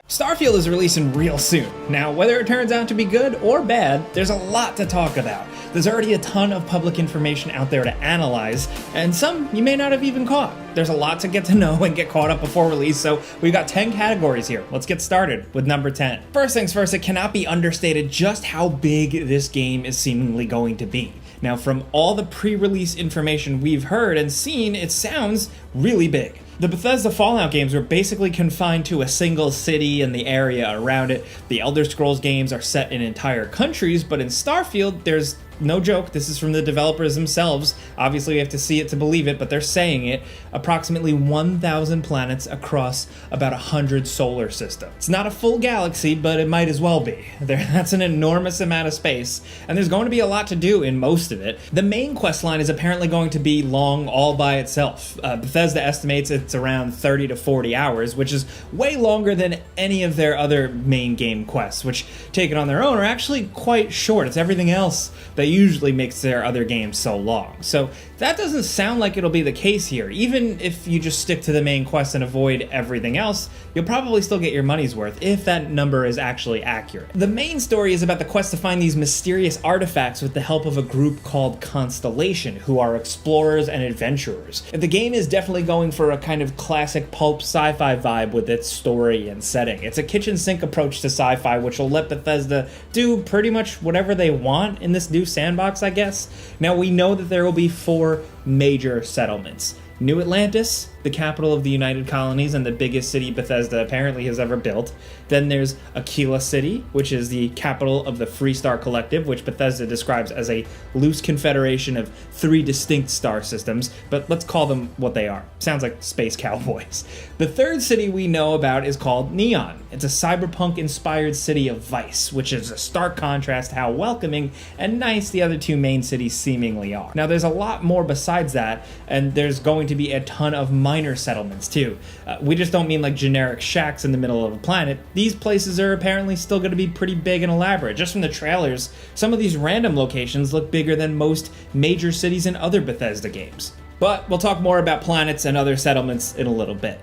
Starfield is releasing real soon. Now, whether it turns out to be good or bad, there's a lot to talk about. There's already a ton of public information out there to analyze, and some you may not have even caught. There's a lot to get to know and get caught up before release, so we've got 10 categories here. Let's get started with number 10. First things first, it cannot be understated just how big this game is seemingly going to be. Now, from all the pre-release information we've heard and seen, it sounds really big. The Bethesda Fallout games were basically confined to a single city and the area around it. The Elder Scrolls games are set in entire countries, but in Starfield, there's no joke, this is from the developers themselves. Obviously, you have to see it to believe it, but they're saying it. Approximately 1,000 planets across about 100 solar systems. It's not a full galaxy, but it might as well be. That's an enormous amount of space, and there's going to be a lot to do in most of it. The main quest line is apparently going to be long all by itself. Bethesda estimates it's around 30 to 40 hours, which is way longer than any of their other main game quests, which, taken on their own, are actually quite short. It's everything else that usually makes their other games so long. So that doesn't sound like it'll be the case here. Even if you just stick to the main quest and avoid everything else, you'll probably still get your money's worth if that number is actually accurate. The main story is about the quest to find these mysterious artifacts with the help of a group called Constellation, who are explorers and adventurers. The game is definitely going for a kind of classic pulp sci-fi vibe with its story and setting. It's a kitchen sink approach to sci-fi, which will let Bethesda do pretty much whatever they want in this new sandbox, I guess. Now, we know that there will be 4 major settlements. New Atlantis, the capital of the United Colonies and the biggest city Bethesda apparently has ever built. Then there's Aquila City, which is the capital of the Freestar Collective, which Bethesda describes as a loose confederation of 3 distinct star systems, but let's call them what they are. Sounds like space cowboys. The third city we know about is called Neon. It's a cyberpunk-inspired city of vice, which is a stark contrast to how welcoming and nice the other 2 main cities seemingly are. Now, there's a lot more besides that, and there's going to be a ton of minor settlements too. We just don't mean like generic shacks in the middle of a planet. These places are apparently still going to be pretty big and elaborate. Just from the trailers, some of these random locations look bigger than most major cities in other Bethesda games. But we'll talk more about planets and other settlements in a little bit.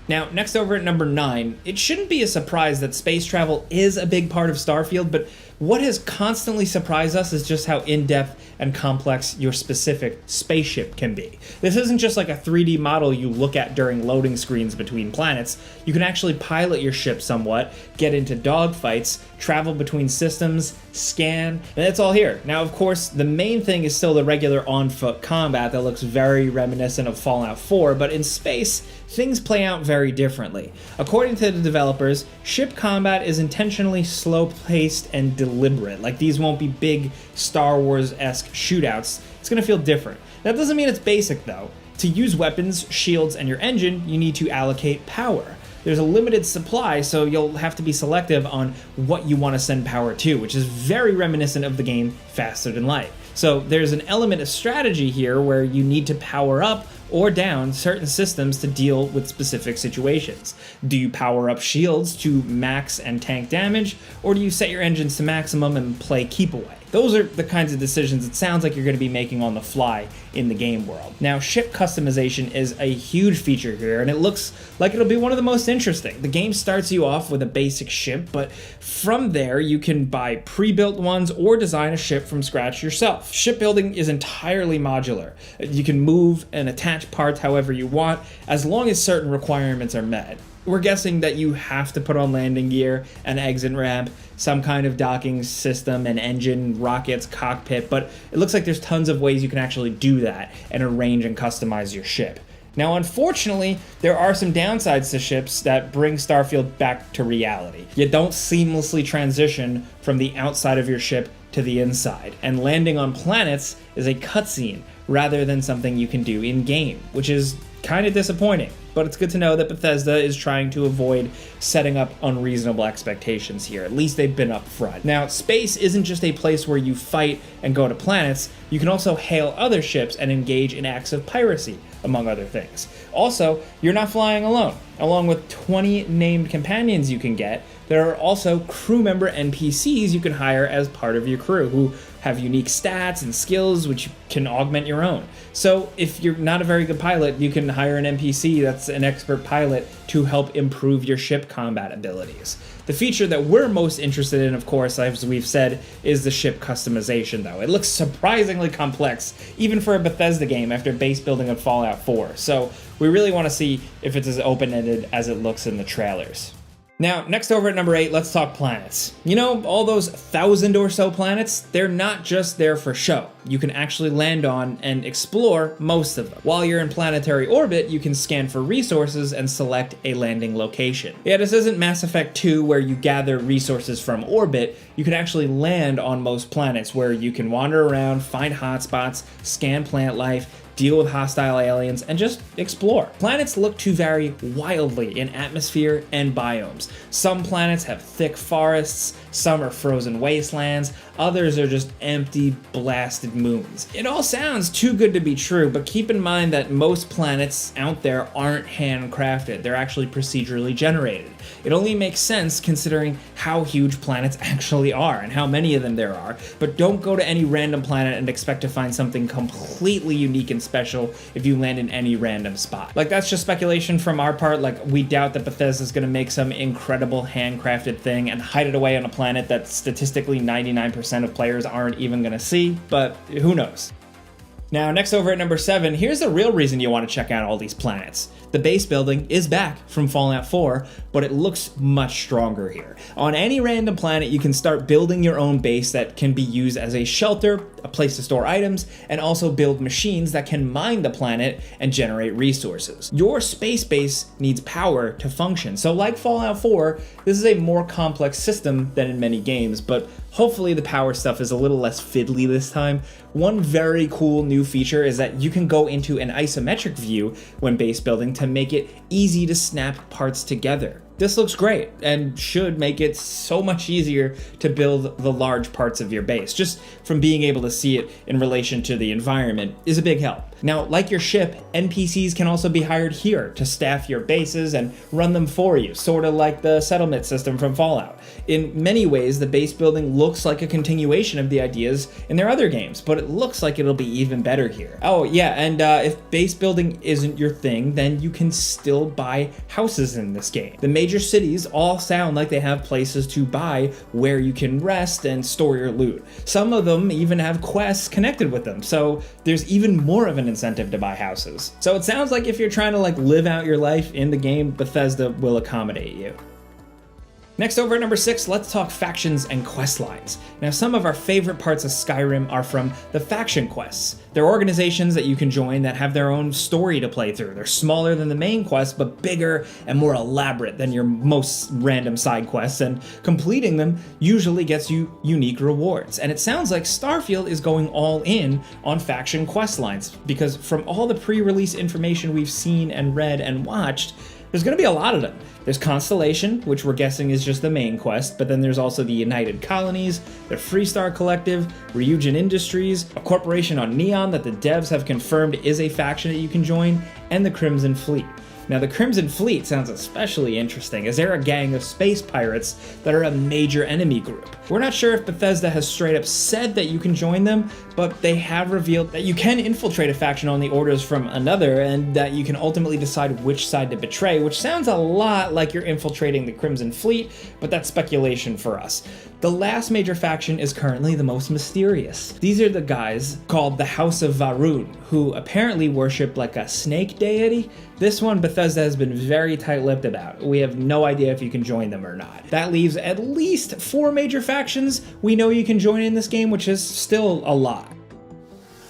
Now, next over at number 9, it shouldn't be a surprise that space travel is a big part of Starfield, but what has constantly surprised us is just how in-depth and complex your specific spaceship can be. This isn't just like a 3D model you look at during loading screens between planets. You can actually pilot your ship somewhat, get into dogfights, travel between systems, scan, and it's all here. Now, of course, the main thing is still the regular on-foot combat that looks very reminiscent of Fallout 4, but in space, things play out very differently. According to the developers, ship combat is intentionally slow-paced and deliberate. Like, these won't be big Star Wars-esque shootouts. It's going to feel different. That doesn't mean it's basic, though. To use weapons, shields, and your engine, you need to allocate power. There's a limited supply, so you'll have to be selective on what you want to send power to, which is very reminiscent of the game Faster Than Light. So there's an element of strategy here where you need to power up or down certain systems to deal with specific situations. Do you power up shields to max and tank damage, or do you set your engines to maximum and play keep away? Those are the kinds of decisions it sounds like you're going to be making on the fly in the game world. Now, ship customization is a huge feature here, and it looks like it'll be one of the most interesting. The game starts you off with a basic ship, but from there you can buy pre-built ones or design a ship from scratch yourself. Shipbuilding is entirely modular. You can move and attach parts however you want, as long as certain requirements are met. We're guessing that you have to put on landing gear, an exit ramp, some kind of docking system, an engine, rockets, cockpit, but it looks like there's tons of ways you can actually do that and arrange and customize your ship. Now, unfortunately, there are some downsides to ships that bring Starfield back to reality. You don't seamlessly transition from the outside of your ship to the inside, and landing on planets is a cutscene rather than something you can do in-game, which is kind of disappointing. But it's good to know that Bethesda is trying to avoid setting up unreasonable expectations here. At least they've been upfront. Now, space isn't just a place where you fight and go to planets. You can also hail other ships and engage in acts of piracy, among other things. Also, you're not flying alone. Along with 20 named companions you can get, there are also crew member NPCs you can hire as part of your crew, who have unique stats and skills which can augment your own. So if you're not a very good pilot, you can hire an NPC that's an expert pilot to help improve your ship combat abilities. The feature that we're most interested in, of course, as we've said, is the ship customization, though. It looks surprisingly complex, even for a Bethesda game after base building of Fallout 4. So we really want to see if it's as open-ended as it looks in the trailers. Now, next over at number 8, let's talk planets. You know, all those 1,000 or so planets, they're not just there for show. You can actually land on and explore most of them. While you're in planetary orbit, you can scan for resources and select a landing location. Yeah, this isn't Mass Effect 2 where you gather resources from orbit. You can actually land on most planets where you can wander around, find hotspots, scan plant life, deal with hostile aliens, and just explore. Planets look to vary wildly in atmosphere and biomes. Some planets have thick forests, some are frozen wastelands, others are just empty, blasted moons. It all sounds too good to be true, but keep in mind that most planets out there aren't handcrafted. They're actually procedurally generated. It only makes sense considering how huge planets actually are and how many of them there are, but don't go to any random planet and expect to find something completely unique and special if you land in any random spot. Like, that's just speculation from our part. Like, we doubt that Bethesda's gonna make some incredible handcrafted thing and hide it away on a planet that statistically 99% of players aren't even gonna see, but who knows? Now, next over at number 7, here's the real reason you want to check out all these planets. The base building is back from Fallout 4, but it looks much stronger here. On any random planet, you can start building your own base that can be used as a shelter, a place to store items, and also build machines that can mine the planet and generate resources. Your space base needs power to function, so like Fallout 4, this is a more complex system than in many games, but hopefully the power stuff is a little less fiddly this time. One very cool new feature is that you can go into an isometric view when base building to make it easy to snap parts together. This looks great and should make it so much easier to build the large parts of your base. Just from being able to see it in relation to the environment is a big help. Now, like your ship, NPCs can also be hired here to staff your bases and run them for you, sort of like the settlement system from Fallout. In many ways, the base building looks like a continuation of the ideas in their other games, but it looks like it'll be even better here. Oh yeah, and if base building isn't your thing, then you can still buy houses in this game. The major cities all sound like they have places to buy where you can rest and store your loot. Some of them even have quests connected with them, so there's even more of an incentive to buy houses. So it sounds like if you're trying to live out your life in the game, Bethesda will accommodate you. Next over at number 6, let's talk factions and quest lines. Now, some of our favorite parts of Skyrim are from the faction quests. They're organizations that you can join that have their own story to play through. They're smaller than the main quest, but bigger and more elaborate than your most random side quests, and completing them usually gets you unique rewards. And it sounds like Starfield is going all in on faction quest lines, because from all the pre-release information we've seen and read and watched, there's going to be a lot of them. There's Constellation, which we're guessing is just the main quest, but then there's also the United Colonies, the Freestar Collective, Ryujin Industries, a corporation on Neon that the devs have confirmed is a faction that you can join, and the Crimson Fleet. Now, the Crimson Fleet sounds especially interesting, as they're a gang of space pirates that are a major enemy group. We're not sure if Bethesda has straight up said that you can join them, but they have revealed that you can infiltrate a faction on the orders from another, and that you can ultimately decide which side to betray, which sounds a lot like you're infiltrating the Crimson Fleet, but that's speculation for us. The last major faction is currently the most mysterious. These are the guys called the House of Varun, who apparently worship like a snake deity. This one Bethesda has been very tight-lipped about. We have no idea if you can join them or not. That leaves at least 4 major factions we know you can join in this game, which is still a lot.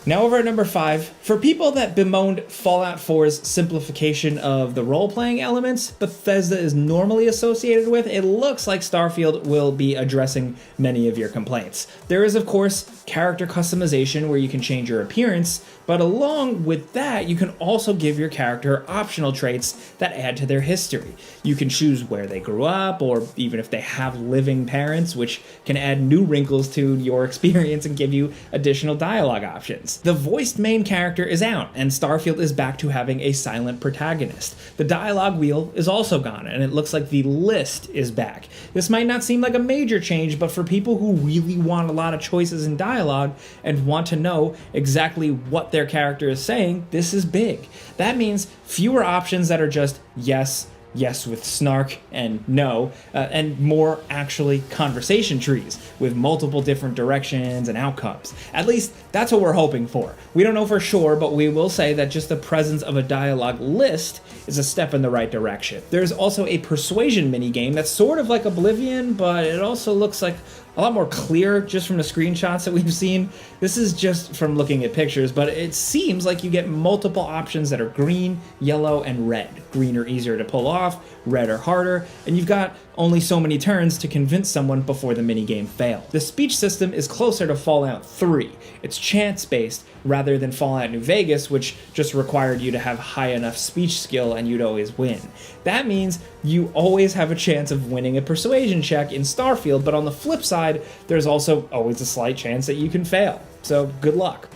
Now over at number 5, for people that bemoaned Fallout 4's simplification of the role-playing elements Bethesda is normally associated with, it looks like Starfield will be addressing many of your complaints. There is, of course, character customization where you can change your appearance, but along with that, you can also give your character optional traits that add to their history. You can choose where they grew up, or even if they have living parents, which can add new wrinkles to your experience and give you additional dialogue options. cutscenes. The voiced main character is out, and Starfield is back to having a silent protagonist. The dialogue wheel is also gone, and it looks like the list is back. This might not seem like a major change, but for people who really want a lot of choices in dialogue and want to know exactly what their character is saying, this is big. That means fewer options that are just yes, yes with snark, and no, and more actually conversation trees with multiple different directions and outcomes. At least that's what we're hoping for. We don't know for sure, but we will say that just the presence of a dialogue list is a step in the right direction. There's also a persuasion minigame that's sort of like Oblivion, but it also looks like a lot more clear just from the screenshots that we've seen. This is just from looking at pictures, but it seems like you get multiple options that are green, yellow, and red. Green are easier to pull off, red are harder, and you've got only so many turns to convince someone before the minigame fails. The speech system is closer to Fallout 3. It's chance-based rather than Fallout New Vegas, which just required you to have high enough speech skill and you'd always win. That means you always have a chance of winning a persuasion check in Starfield, but on the flip side, there's also always a slight chance that you can fail. So good luck.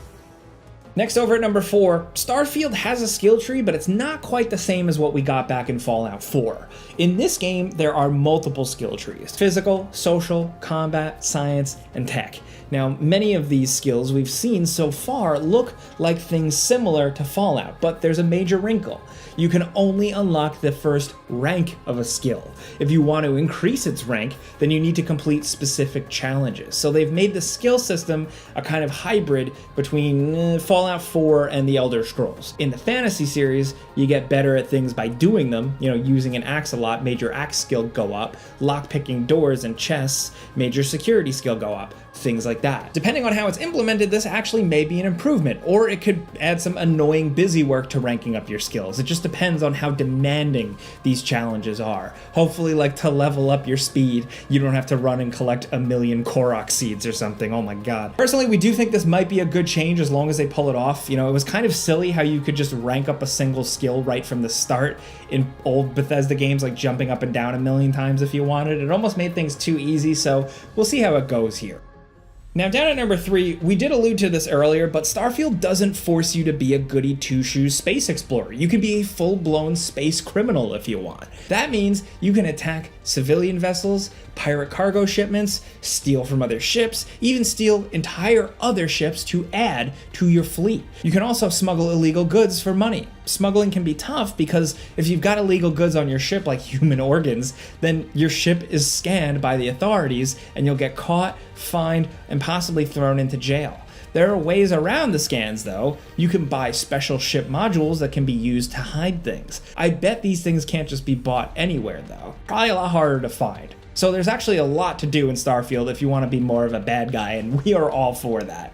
Next, over at number 4, Starfield has a skill tree, but it's not quite the same as what we got back in Fallout 4. In this game, there are multiple skill trees: physical, social, combat, science, and tech. Now, many of these skills we've seen so far look like things similar to Fallout, but there's a major wrinkle. You can only unlock the first rank of a skill. If you want to increase its rank, then you need to complete specific challenges. So they've made the skill system a kind of hybrid between Fallout 4 and the Elder Scrolls. In the fantasy series, you get better at things by doing them. Using an axe a lot made your axe skill go up. Lockpicking doors and chests made your security skill go up. Things like that. Depending on how it's implemented, this actually may be an improvement, or it could add some annoying busy work to ranking up your skills. It just depends on how demanding these challenges are. Hopefully, like to level up your speed, you don't have to run and collect 1 million Korok seeds or something. Oh my god. Personally, we do think this might be a good change as long as they pull it off. It was kind of silly how you could just rank up a single skill right from the start in old Bethesda games, like jumping up and down 1 million times if you wanted. It almost made things too easy, so we'll see how it goes here. Now, down at number 3, we did allude to this earlier, but Starfield doesn't force you to be a goody two-shoes space explorer. You can be a full-blown space criminal if you want. That means you can attack civilian vessels, pirate cargo shipments, steal from other ships, even steal entire other ships to add to your fleet. You can also smuggle illegal goods for money. Smuggling can be tough because if you've got illegal goods on your ship like human organs, then your ship is scanned by the authorities and you'll get caught, fined, and possibly thrown into jail. There are ways around the scans though. You can buy special ship modules that can be used to hide things. I bet these things can't just be bought anywhere though. Probably a lot harder to find. So there's actually a lot to do in Starfield if you want to be more of a bad guy, and we are all for that.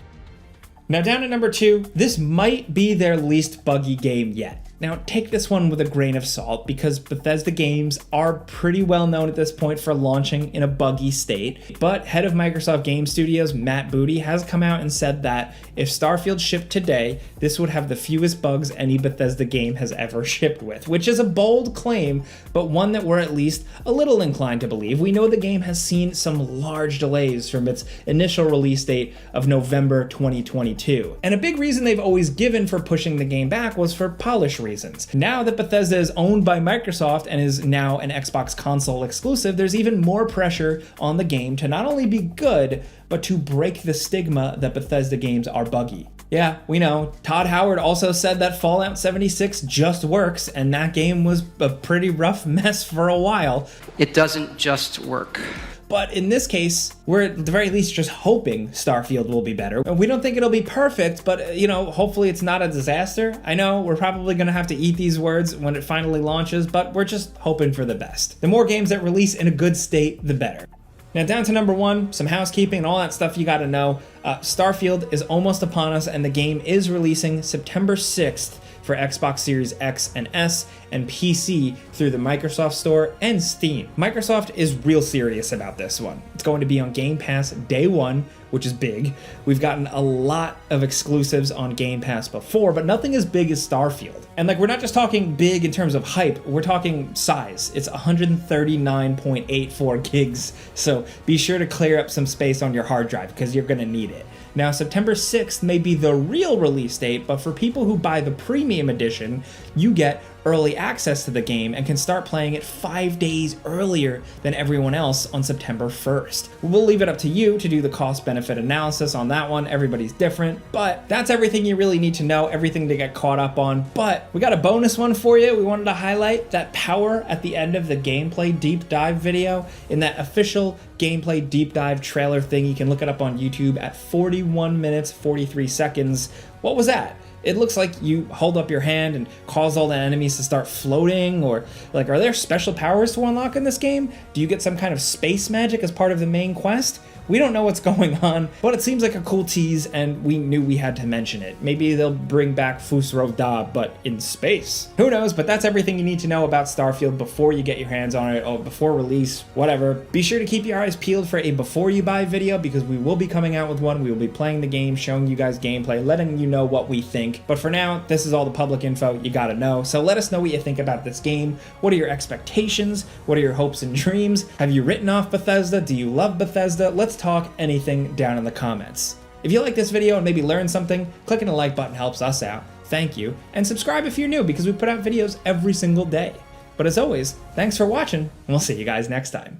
Now down at number 2, this might be their least buggy game yet. Now take this one with a grain of salt because Bethesda games are pretty well known at this point for launching in a buggy state, but head of Microsoft Game Studios Matt Booty has come out and said that if Starfield shipped today, this would have the fewest bugs any Bethesda game has ever shipped with, which is a bold claim, but one that we're at least a little inclined to believe. We know the game has seen some large delays from its initial release date of November 2022, and a big reason they've always given for pushing the game back was for polish reasons. Now that Bethesda is owned by Microsoft and is now an Xbox console exclusive, there's even more pressure on the game to not only be good, but to break the stigma that Bethesda games are buggy. Yeah, we know. Todd Howard also said that Fallout 76 just works, and that game was a pretty rough mess for a while. It doesn't just work. But in this case, we're at the very least just hoping Starfield will be better. We don't think it'll be perfect, but hopefully it's not a disaster. I know we're probably gonna have to eat these words when it finally launches, but we're just hoping for the best. The more games that release in a good state, the better. Now down to number 1, some housekeeping and all that stuff you gotta know. Starfield is almost upon us and the game is releasing September 6th for Xbox Series X and S and PC through the Microsoft Store and Steam. Microsoft is real serious about this one. It's going to be on Game Pass day 1, which is big. We've gotten a lot of exclusives on Game Pass before, but nothing as big as Starfield. And we're not just talking big in terms of hype, we're talking size. It's 139.84 gigs, so be sure to clear up some space on your hard drive because you're gonna need it. Now, September 6th may be the real release date, but for people who buy the premium edition, you get early access to the game and can start playing it 5 days earlier than everyone else on September 1st. We'll leave it up to you to do the cost-benefit analysis on that one. Everybody's different, but that's everything you really need to know, everything to get caught up on. But we got a bonus one for you. We wanted to highlight that power at the end of the gameplay deep dive video in that official gameplay deep dive trailer thing. You can look it up on YouTube at 41 minutes, 43 seconds. What was that? It looks like you hold up your hand and cause all the enemies to start floating, or like, are there special powers to unlock in this game? Do you get some kind of space magic as part of the main quest? We don't know what's going on, but it seems like a cool tease and we knew we had to mention it. Maybe they'll bring back Fusro-Da, but in space. Who knows, but that's everything you need to know about Starfield before you get your hands on it, or before release, whatever. Be sure to keep your eyes peeled for a before you buy video, because we will be coming out with one. We will be playing the game, showing you guys gameplay, letting you know what we think. But for now, this is all the public info you gotta know. So let us know what you think about this game. What are your expectations? What are your hopes and dreams? Have you written off Bethesda? Do you love Bethesda? Let's talk anything down in the comments. If you like this video and maybe learned something, clicking the like button helps us out. Thank you. And subscribe if you're new, because we put out videos every single day. But as always, thanks for watching, and we'll see you guys next time.